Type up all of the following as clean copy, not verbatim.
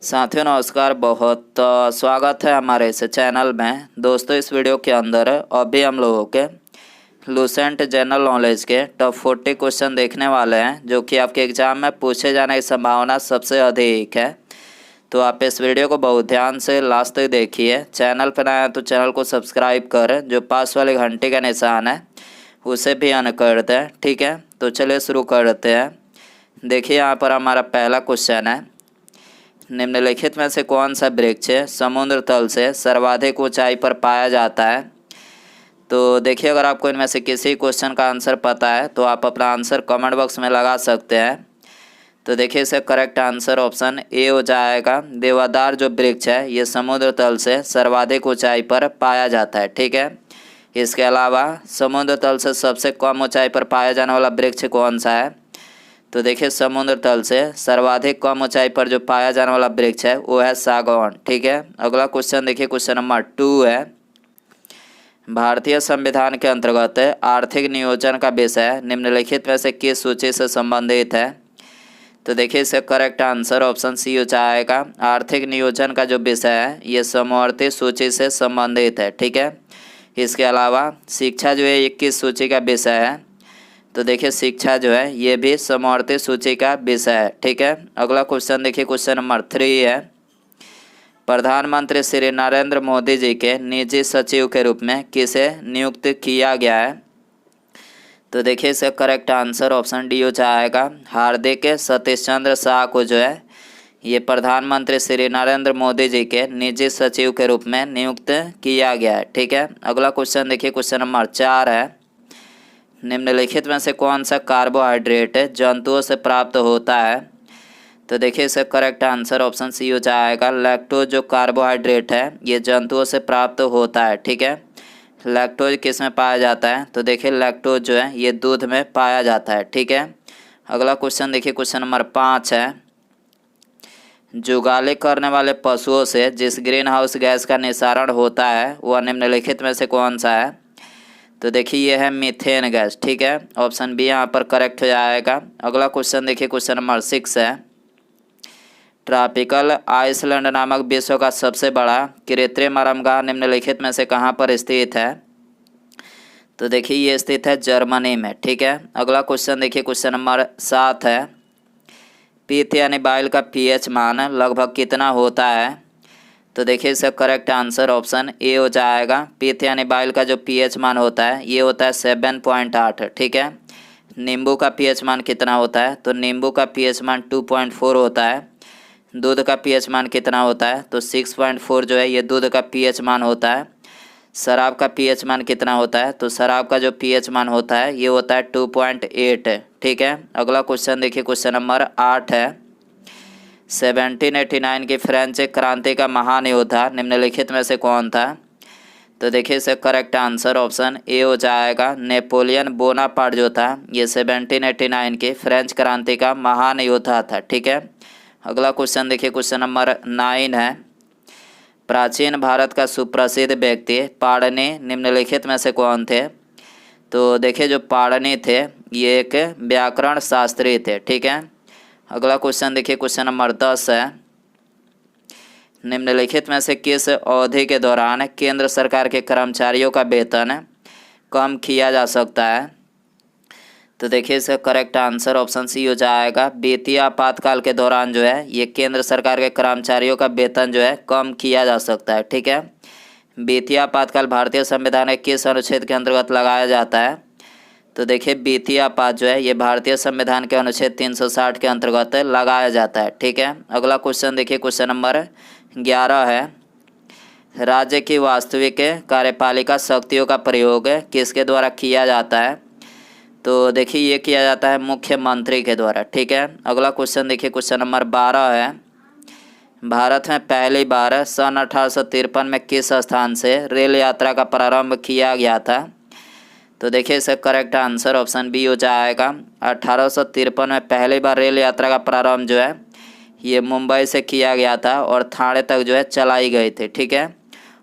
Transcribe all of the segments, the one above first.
साथियों नमस्कार। बहुत स्वागत है हमारे इस चैनल में। दोस्तों इस वीडियो के अंदर अभी हम लोगों के लूसेंट जनरल नॉलेज के टॉप 40 क्वेश्चन देखने वाले हैं, जो कि आपके एग्जाम में पूछे जाने की संभावना सबसे अधिक है। तो आप इस वीडियो को बहुत ध्यान से लास्ट तक देखिए। चैनल पर आए तो चैनल को सब्सक्राइब कर, जो पास वाले घंटे का निशान है उसे भी ऑन कर दें। ठीक है, तो चलिए शुरू करते हैं। देखिए यहाँ पर हमारा पहला क्वेश्चन है, निम्नलिखित में से कौन सा वृक्ष समुद्र तल से सर्वाधिक ऊंचाई पर पाया जाता है। तो देखिए, अगर आपको इनमें से किसी क्वेश्चन का आंसर पता है तो आप अपना आंसर कमेंट बॉक्स में लगा सकते हैं। तो देखिए इसका करेक्ट आंसर ऑप्शन ए हो जाएगा। देवदार जो वृक्ष है ये समुद्र तल से सर्वाधिक ऊंचाई पर पाया जाता है। ठीक है, इसके अलावा समुद्र तल से सबसे कम ऊंचाई पर पाया जाने वाला वृक्ष कौन सा है। तो देखिए समुद्र तल से सर्वाधिक कम ऊंचाई पर जो पाया जाने वाला वृक्ष है वो है सागौन। ठीक है, अगला क्वेश्चन देखिए, क्वेश्चन नंबर 2 है, भारतीय संविधान के अंतर्गत आर्थिक नियोजन का विषय निम्नलिखित में से किस सूची से संबंधित है। तो देखिए इसका करेक्ट आंसर ऑप्शन सी हो जाएगा। आर्थिक नियोजन का जो विषय है ये समवर्ती सूची से संबंधित है। ठीक है, इसके अलावा शिक्षा जो है ये किस सूची का विषय है। तो देखिए शिक्षा जो है ये भी समवर्ती सूची का विषय है। ठीक है, अगला क्वेश्चन देखिए, क्वेश्चन नंबर 3 है, प्रधानमंत्री श्री नरेंद्र मोदी जी के निजी सचिव के रूप में किसे नियुक्त किया गया है। तो देखिए इसका करेक्ट आंसर ऑप्शन डी हो जाएगा। हार्दिक सतीश चंद्र शाह को जो है ये प्रधानमंत्री श्री नरेंद्र मोदी जी के निजी सचिव के रूप में नियुक्त किया गया है। ठीक है, अगला क्वेश्चन देखिए, क्वेश्चन नंबर 4 है, निम्नलिखित में से कौन सा कार्बोहाइड्रेट जंतुओं से प्राप्त होता है। तो देखिए इसका करेक्ट आंसर ऑप्शन सी हो जाएगा। लैक्टोज जो कार्बोहाइड्रेट है ये जंतुओं से प्राप्त होता है। ठीक है, लैक्टोज किस में पाया जाता है। तो देखिए लैक्टोज जो है ये दूध में पाया जाता है। ठीक है, अगला क्वेश्चन देखिए, क्वेश्चन नंबर 5 है, जुगाली करने वाले पशुओं से जिस ग्रीन हाउस गैस का निस्सारण होता है वह निम्नलिखित में से कौन सा है। तो देखिए यह है मीथेन गैस। ठीक है, ऑप्शन बी यहाँ पर करेक्ट हो जाएगा। अगला क्वेश्चन देखिए, क्वेश्चन नंबर 6 है, ट्रॉपिकल आइसलैंड नामक विश्व का सबसे बड़ा कृत्रिम आरामगाह निम्नलिखित में से कहाँ पर स्थित है। तो देखिए ये स्थित है जर्मनी में। ठीक है, अगला क्वेश्चन देखिए, क्वेश्चन नंबर 7 है, पीत यानी बाइल का पीएच मान लगभग कितना होता है। तो देखिए इसका करेक्ट आंसर ऑप्शन ए हो जाएगा। पीत यानी बाइल का जो पीएच मान होता है ये होता है 7.8। ठीक है, नींबू का पीएच मान कितना होता है। तो नींबू का पीएच मान 2.4 होता है। दूध का पीएच मान कितना होता है। तो 6.4 जो है ये दूध का पीएच मान होता है। शराब का पीएच मान कितना होता है। तो शराब का जो पीएच मान होता है ये होता है 2.8। ठीक है, अगला क्वेश्चन देखिए, क्वेश्चन नंबर 8 है, 1789 की फ्रेंच क्रांति का महान योद्धा निम्नलिखित में से कौन था। तो देखिए इसका करेक्ट आंसर ऑप्शन ए हो जाएगा। नेपोलियन बोनापार्ट जो था ये 1789 की फ्रेंच क्रांति का महान योद्धा था। ठीक है, अगला क्वेश्चन देखिए, क्वेश्चन नंबर 9 है, प्राचीन भारत का सुप्रसिद्ध व्यक्ति पाणिनि निम्नलिखित में से कौन थे। तो देखिए जो पाणिनि थे ये एक व्याकरण शास्त्री थे। ठीक है, अगला क्वेश्चन देखिए, क्वेश्चन नंबर 10 है, निम्नलिखित में से किस अवधि के दौरान केंद्र सरकार के कर्मचारियों का वेतन कम किया जा सकता है। तो देखिए इसका करेक्ट आंसर ऑप्शन सी हो जाएगा। वित्तीय आपातकाल के दौरान जो है ये केंद्र सरकार के कर्मचारियों का वेतन जो है कम किया जा सकता है। ठीक है, वित्तीय आपातकाल भारतीय संविधान के किस अनुच्छेद के अंतर्गत लगाया जाता है। तो देखिए वित्तीय आपात जो है ये भारतीय संविधान के अनुच्छेद 360 के अंतर्गत लगाया जाता है। ठीक है, अगला क्वेश्चन देखिए, क्वेश्चन नंबर 11 है, राज्य की वास्तविक कार्यपालिका शक्तियों का प्रयोग किसके द्वारा किया जाता है। तो देखिए ये किया जाता है मुख्यमंत्री के द्वारा। ठीक है, अगला क्वेश्चन देखिए, क्वेश्चन नंबर 12 है, भारत में पहली बार सन 1853 में किस स्थान से रेल यात्रा का प्रारंभ किया गया था। तो देखिए इसका करेक्ट आंसर ऑप्शन बी हो जाएगा। 1853 में पहली बार रेल यात्रा का प्रारंभ जो है ये मुंबई से किया गया था और ठाणे तक जो है चलाई गई थी। ठीक है,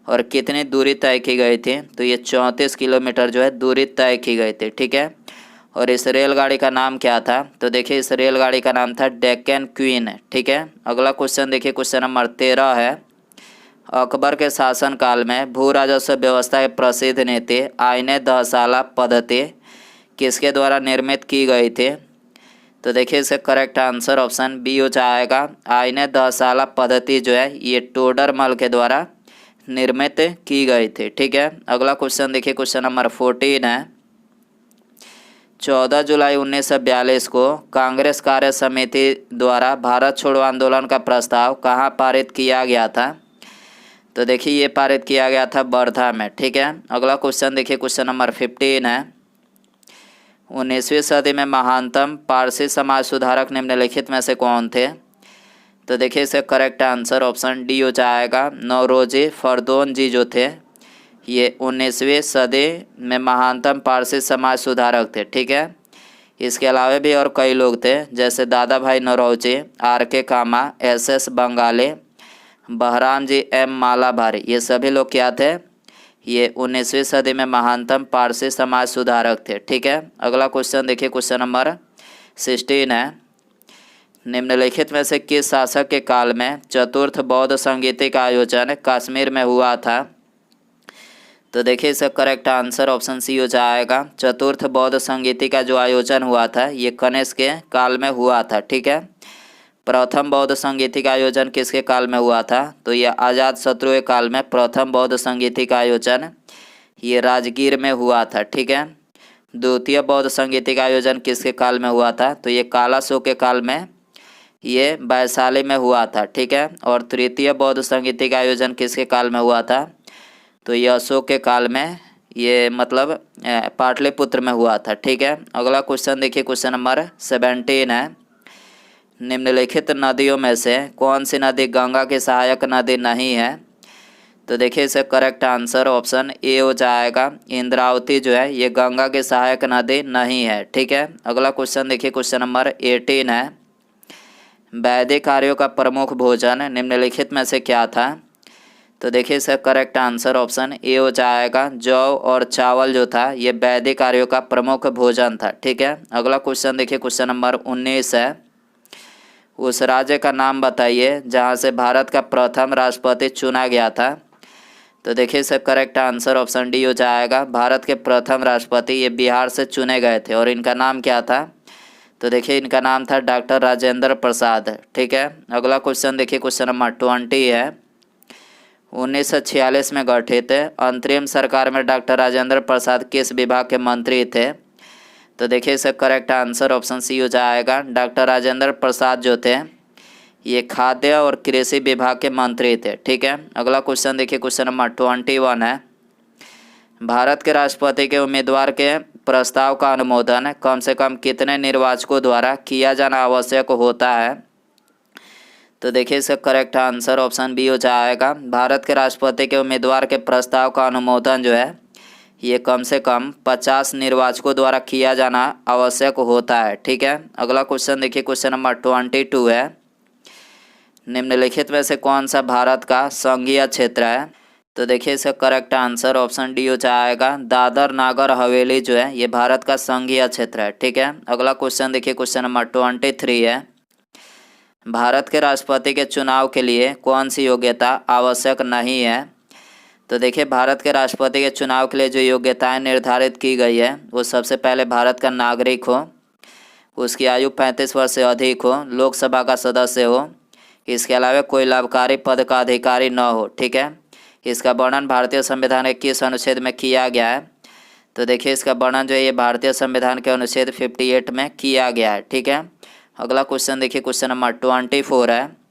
और कितनी दूरी तय की गई थी। तो ये 34 किलोमीटर जो है दूरी तय की गई थी। ठीक है, और इस रेलगाड़ी का नाम क्या था? तो देखिए इस रेलगाड़ी का नाम था डेक्कन क्वीन। ठीक है। अगला क्वेश्चन देखिए, क्वेश्चन नंबर 13 है। अकबर के शासनकाल में भू राजस्व व्यवस्था के प्रसिद्ध नीति आईने दहसाला पद्धति किसके द्वारा निर्मित की गई थी? तो देखिए इसका करेक्ट आंसर ऑप्शन बी हो जाएगा। आईने दहसाला पद्धति जो है ये टोडरमल के द्वारा निर्मित की गई थी। ठीक है। अगला क्वेश्चन देखिए, क्वेश्चन नंबर 14 है। 14 जुलाई 1942 को कांग्रेस कार्य समिति द्वारा भारत छोड़ो आंदोलन का प्रस्ताव कहाँ पारित किया गया था? तो देखिए ये पारित किया गया था वर्धा में। ठीक है। अगला क्वेश्चन देखिए, क्वेश्चन नंबर 15 है। 19वीं सदी में महानतम पारसी समाज सुधारक निम्नलिखित में से कौन थे? तो देखिए इसका करेक्ट आंसर ऑप्शन डी हो जाएगा। नौरोजी फरदौन जी जो थे ये 19वीं सदी में महानतम पारसी समाज सुधारक थे। ठीक है। इसके अलावा भी और कई लोग थे, जैसे दादा भाई नौरोजी, आर.के. कामा, एस.एस. बंगाली, बहराम जी, एम. मालाभारी, ये सभी लोग क्या थे? ये 19वीं सदी में महानतम पारसी समाज सुधारक थे। ठीक है। अगला क्वेश्चन देखिए, क्वेश्चन नंबर 16 है। निम्नलिखित में से किस शासक के काल में चतुर्थ बौद्ध संगीति का आयोजन कश्मीर में हुआ था? तो देखिए इसका करेक्ट आंसर ऑप्शन सी हो जाएगा। चतुर्थ बौद्ध संगीति का जो आयोजन हुआ था ये कनिष्क के काल में हुआ था। ठीक है। प्रथम बौद्ध संगीति का आयोजन किसके काल में हुआ था? तो ये आज़ाद शत्रु के काल में प्रथम बौद्ध संगीति का आयोजन ये राजगीर में हुआ था। ठीक है। द्वितीय बौद्ध संगीति का आयोजन किसके काल में हुआ था? तो ये कालाशोक के काल में ये वैशाली में हुआ था। ठीक है। और तृतीय बौद्ध संगीति का आयोजन किसके काल में हुआ था? तो ये अशोक के काल में ये मतलब पाटलिपुत्र में हुआ था। ठीक है। अगला क्वेश्चन देखिए, क्वेश्चन नंबर 17 है। निम्नलिखित नदियों में से कौन सी नदी गंगा की सहायक नदी नहीं है? तो देखिए इसका करेक्ट आंसर ऑप्शन ए हो जाएगा। इंद्रावती जो है ये गंगा की सहायक नदी नहीं है। ठीक है। अगला क्वेश्चन देखिए, क्वेश्चन नंबर 18 है। वैदिक आर्यों का प्रमुख भोजन निम्नलिखित में से क्या था? तो देखिए इसका करेक्ट आंसर ऑप्शन ए हो जाएगा। जौ और चावल जो था ये वैदिक आर्यों का प्रमुख भोजन था। ठीक है। अगला क्वेश्चन देखिए, क्वेश्चन नंबर 19 है। उस राज्य का नाम बताइए जहां से भारत का प्रथम राष्ट्रपति चुना गया था। तो देखिए इसका करेक्ट आंसर ऑप्शन डी हो जाएगा। भारत के प्रथम राष्ट्रपति ये बिहार से चुने गए थे और इनका नाम क्या था? तो देखिए इनका नाम था डॉक्टर राजेंद्र प्रसाद। ठीक है। अगला क्वेश्चन देखिए, क्वेश्चन नंबर 20 है। 1946 में गठित अंतरिम सरकार में डॉक्टर राजेंद्र प्रसाद किस विभाग के मंत्री थे? तो देखिए इसका करेक्ट आंसर ऑप्शन सी हो जाएगा। डॉक्टर राजेंद्र प्रसाद जो थे ये खाद्य और कृषि विभाग के मंत्री थे। ठीक है। अगला क्वेश्चन देखिए, क्वेश्चन नंबर 21 है। भारत के राष्ट्रपति के उम्मीदवार के प्रस्ताव का अनुमोदन कम से कम कितने निर्वाचकों द्वारा किया जाना आवश्यक होता है? तो देखिए इसका करेक्ट आंसर ऑप्शन बी हो जाएगा। भारत के राष्ट्रपति के उम्मीदवार के प्रस्ताव का अनुमोदन जो है ये कम से कम 50 निर्वाचकों द्वारा किया जाना आवश्यक होता है। ठीक है। अगला क्वेश्चन देखिए, क्वेश्चन नंबर 22 है। निम्नलिखित में से कौन सा भारत का संघीय क्षेत्र है? तो देखिए इसका करेक्ट आंसर ऑप्शन डी हो जाएगा। दादर नागर हवेली जो है ये भारत का संघीय क्षेत्र है। ठीक है। अगला क्वेश्चन देखिए, क्वेश्चन नंबर 23 है। भारत के राष्ट्रपति के चुनाव के लिए कौन सी योग्यता आवश्यक नहीं है? तो देखिए भारत के राष्ट्रपति के चुनाव के लिए जो योग्यताएं निर्धारित की गई है वो सबसे पहले भारत का नागरिक हो, उसकी आयु 35 वर्ष से अधिक हो, लोकसभा का सदस्य हो, इसके अलावा कोई लाभकारी पद का अधिकारी न हो। ठीक है। इसका वर्णन भारतीय संविधान के किस अनुच्छेद में किया गया है? तो देखिए इसका वर्णन जो है ये भारतीय संविधान के अनुच्छेद 58 में किया गया है। ठीक है। अगला क्वेश्चन देखिए, क्वेश्चन नंबर 24 है।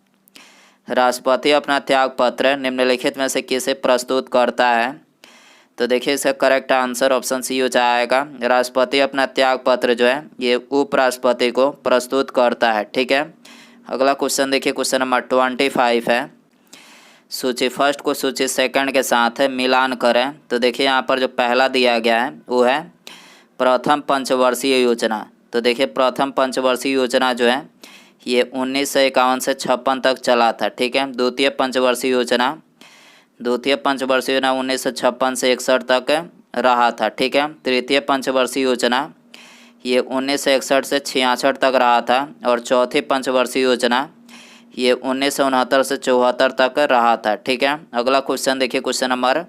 राष्ट्रपति अपना त्याग पत्र निम्नलिखित में से किसे प्रस्तुत करता है? तो देखिए इसका करेक्ट आंसर ऑप्शन सी हो जाएगा। राष्ट्रपति अपना त्याग पत्र जो है ये उपराष्ट्रपति को प्रस्तुत करता है। ठीक है। अगला क्वेश्चन देखिए, क्वेश्चन नंबर 25 है। सूची फर्स्ट को सूची सेकंड के साथ मिलान करें। तो देखिए यहाँ पर जो पहला दिया गया है वो है प्रथम पंचवर्षीय योजना। तो देखिए प्रथम पंचवर्षीय योजना जो है ये 1951 से 56 तक चला था। ठीक है। द्वितीय पंचवर्षीय योजना 1956 से 61 तक रहा था। ठीक है। तृतीय पंचवर्षीय योजना ये 1961 से 66 तक रहा था। और चौथी पंचवर्षीय योजना ये 1969 से 74 तक रहा था। ठीक है, अगला क्वेश्चन देखिए, क्वेश्चन नंबर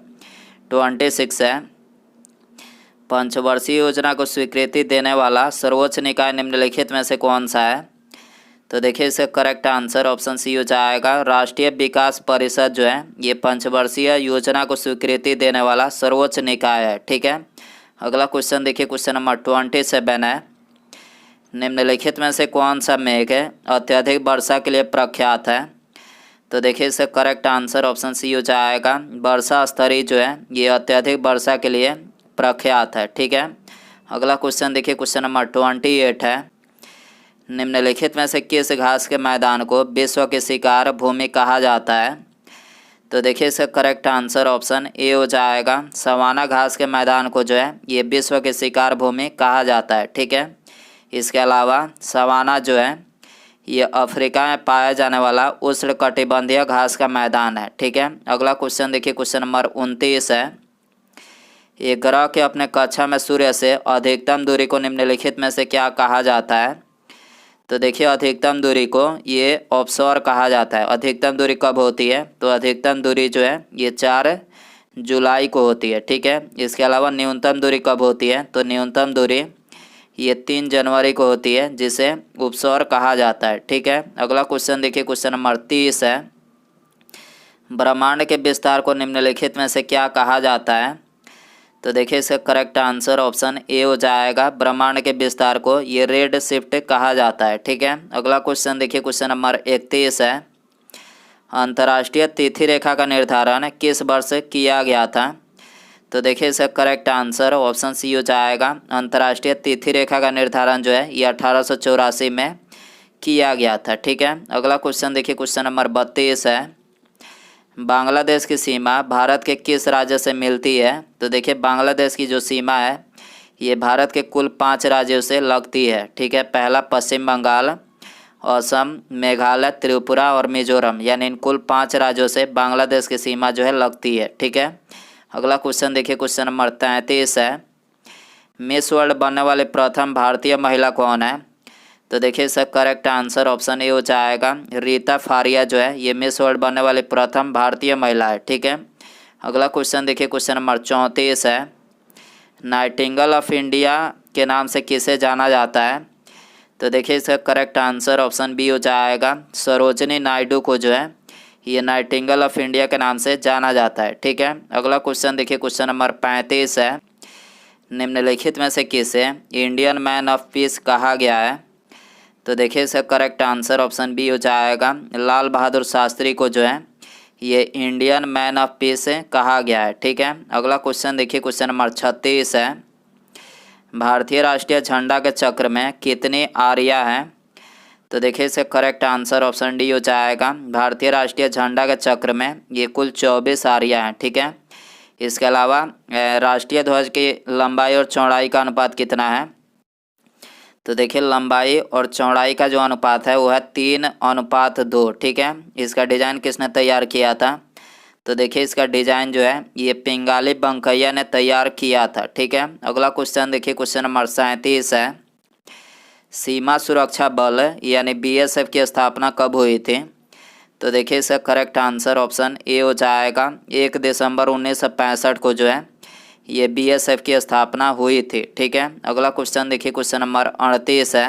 26 है। पंचवर्षीय योजना को स्वीकृति देने वाला सर्वोच्च निकाय निम्नलिखित में से कौन सा है? तो देखिए इसका करेक्ट आंसर ऑप्शन सी हो जाएगा, राष्ट्रीय विकास परिषद जो है ये पंचवर्षीय योजना को स्वीकृति देने वाला सर्वोच्च निकाय है। ठीक है, अगला क्वेश्चन देखिए, क्वेश्चन नंबर 27 है। निम्नलिखित में से कौन सा मेघ अत्यधिक वर्षा के लिए प्रख्यात है? तो देखिए इसका करेक्ट आंसर ऑप्शन सी हो जाएगा, वर्षा स्तरी जो है ये अत्यधिक वर्षा के लिए प्रख्यात है। ठीक है, अगला क्वेश्चन देखिए, क्वेश्चन नंबर 28 है। निम्नलिखित में से किस घास के मैदान को विश्व की शिकार भूमि कहा जाता है? तो देखिए इसका करेक्ट आंसर ऑप्शन ए हो जाएगा, सवाना घास के मैदान को जो है ये विश्व की शिकार भूमि कहा जाता है। ठीक है, इसके अलावा सवाना जो है ये अफ्रीका में पाया जाने वाला उष्णकटिबंधीय घास का मैदान है। ठीक है, अगला क्वेश्चन देखिए, क्वेश्चन नंबर 29 है। एक ग्रह के अपने कक्षा में सूर्य से अधिकतम दूरी को निम्नलिखित में से क्या कहा जाता है? तो देखिए अधिकतम दूरी को ये ऑफशोर कहा जाता है। अधिकतम दूरी कब होती है? तो अधिकतम दूरी जो है ये 4 जुलाई को होती है। ठीक है, इसके अलावा न्यूनतम दूरी कब होती है? तो न्यूनतम दूरी ये 3 जनवरी को होती है, जिसे उपसौर कहा जाता है। ठीक है, अगला क्वेश्चन देखिए, क्वेश्चन नंबर 30 है। ब्रह्मांड के विस्तार को निम्नलिखित में से क्या कहा जाता है? तो देखिए इसका करेक्ट आंसर ऑप्शन ए हो जाएगा, ब्रह्मांड के विस्तार को ये रेड शिफ्ट कहा जाता है। ठीक है, अगला क्वेश्चन देखिए, क्वेश्चन नंबर 31 है। अंतर्राष्ट्रीय तिथि रेखा का निर्धारण किस वर्ष किया गया था? तो देखिए इसका करेक्ट आंसर ऑप्शन सी हो जाएगा, अंतर्राष्ट्रीय तिथि रेखा का निर्धारण जो है ये 1884 में किया गया था। ठीक है, अगला क्वेश्चन देखिए, क्वेश्चन नंबर 32 है। बांग्लादेश की सीमा भारत के किस राज्य से मिलती है? तो देखिए बांग्लादेश की जो सीमा है ये भारत के कुल 5 राज्यों से लगती है। ठीक है, पहला पश्चिम बंगाल, असम, मेघालय, त्रिपुरा और मिजोरम, यानी इन कुल 5 राज्यों से बांग्लादेश की सीमा जो है लगती है। ठीक है, अगला क्वेश्चन देखिए, क्वेश्चन नंबर 33 है। मिस वर्ल्ड बनने वाले प्रथम भारतीय महिला कौन है? तो देखिए इसका करेक्ट आंसर ऑप्शन ए हो जाएगा, रीता फारिया जो है ये मिस वर्ल्ड बनने वाली प्रथम भारतीय महिला है। ठीक है, अगला क्वेश्चन देखिए, क्वेश्चन नंबर 34 है। नाइटिंगेल ऑफ इंडिया के नाम से किसे जाना जाता है? तो देखिए इसका करेक्ट आंसर ऑप्शन बी हो जाएगा, सरोजनी नायडू को जो है ये नाइटिंगेल ऑफ इंडिया के नाम से जाना जाता है। ठीक है, अगला क्वेश्चन देखिए, क्वेश्चन नंबर 35 है। निम्नलिखित में से किसे इंडियन मैन ऑफ पीस कहा गया है? तो देखिए इसका करेक्ट आंसर ऑप्शन बी हो जाएगा, लाल बहादुर शास्त्री को जो है ये इंडियन मैन ऑफ पीस कहा गया है। ठीक है, अगला क्वेश्चन देखिए, क्वेश्चन नंबर 36 है। भारतीय राष्ट्रीय झंडा के चक्र में कितनी आरियाँ हैं? तो देखिए इसका करेक्ट आंसर ऑप्शन डी हो जाएगा, भारतीय राष्ट्रीय झंडा के चक्र में ये कुल 24 आरियाँ हैं। ठीक है, इसके अलावा राष्ट्रीय ध्वज की लंबाई और चौड़ाई का अनुपात कितना है? तो देखिए लंबाई और चौड़ाई का जो अनुपात है वो है 3:2। ठीक है, इसका डिज़ाइन किसने तैयार किया था? तो देखिए इसका डिज़ाइन जो है ये पिंगाली बंकैया ने तैयार किया था। ठीक है, अगला क्वेश्चन देखिए, क्वेश्चन नंबर 37 है। सीमा सुरक्षा बल यानी बीएसएफ की स्थापना कब हुई थी? तो देखिए इसका करेक्ट आंसर ऑप्शन ए हो जाएगा, 1 दिसंबर 1965 को जो है ये बीएसएफ की स्थापना हुई थी। ठीक है, अगला क्वेश्चन देखिए, क्वेश्चन नंबर 38 है।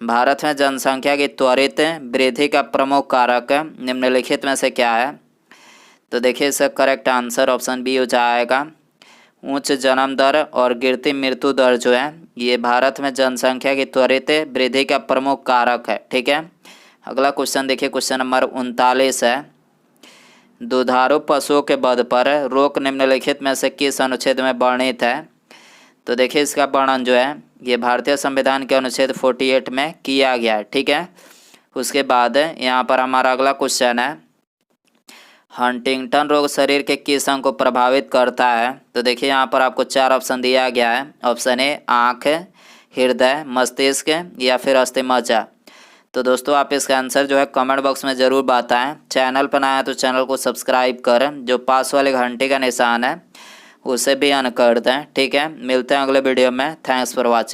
भारत में जनसंख्या की त्वरित वृद्धि का प्रमुख कारक निम्नलिखित में से क्या है? तो देखिए इसका करेक्ट आंसर ऑप्शन बी हो जाएगा, उच्च जन्म दर और गिरती मृत्यु दर जो है ये भारत में जनसंख्या की त्वरित वृद्धि का प्रमुख कारक है। ठीक है, अगला क्वेश्चन देखिए, क्वेश्चन नंबर 39 है। दुधारू पशुओं के वध पर रोक निम्नलिखित में से किस अनुच्छेद में वर्णित है? तो देखिए इसका वर्णन जो है ये भारतीय संविधान के अनुच्छेद 48 में किया गया है। ठीक है, उसके बाद यहाँ पर हमारा अगला क्वेश्चन है, हंटिंगटन रोग शरीर के किस अंग को प्रभावित करता है? तो देखिए यहाँ पर आपको 4 ऑप्शन दिया गया है। ऑप्शन ए आँख, हृदय, मस्तिष्क या फिर अस्थिमज्जा। तो दोस्तों आप इसका आंसर जो है कमेंट बॉक्स में ज़रूर बताएं। चैनल पर नया है तो चैनल को सब्सक्राइब कर, जो पास वाले घंटे का निशान है उसे भी ऑन कर दें। ठीक है, मिलते हैं अगले वीडियो में। Thanks for watching.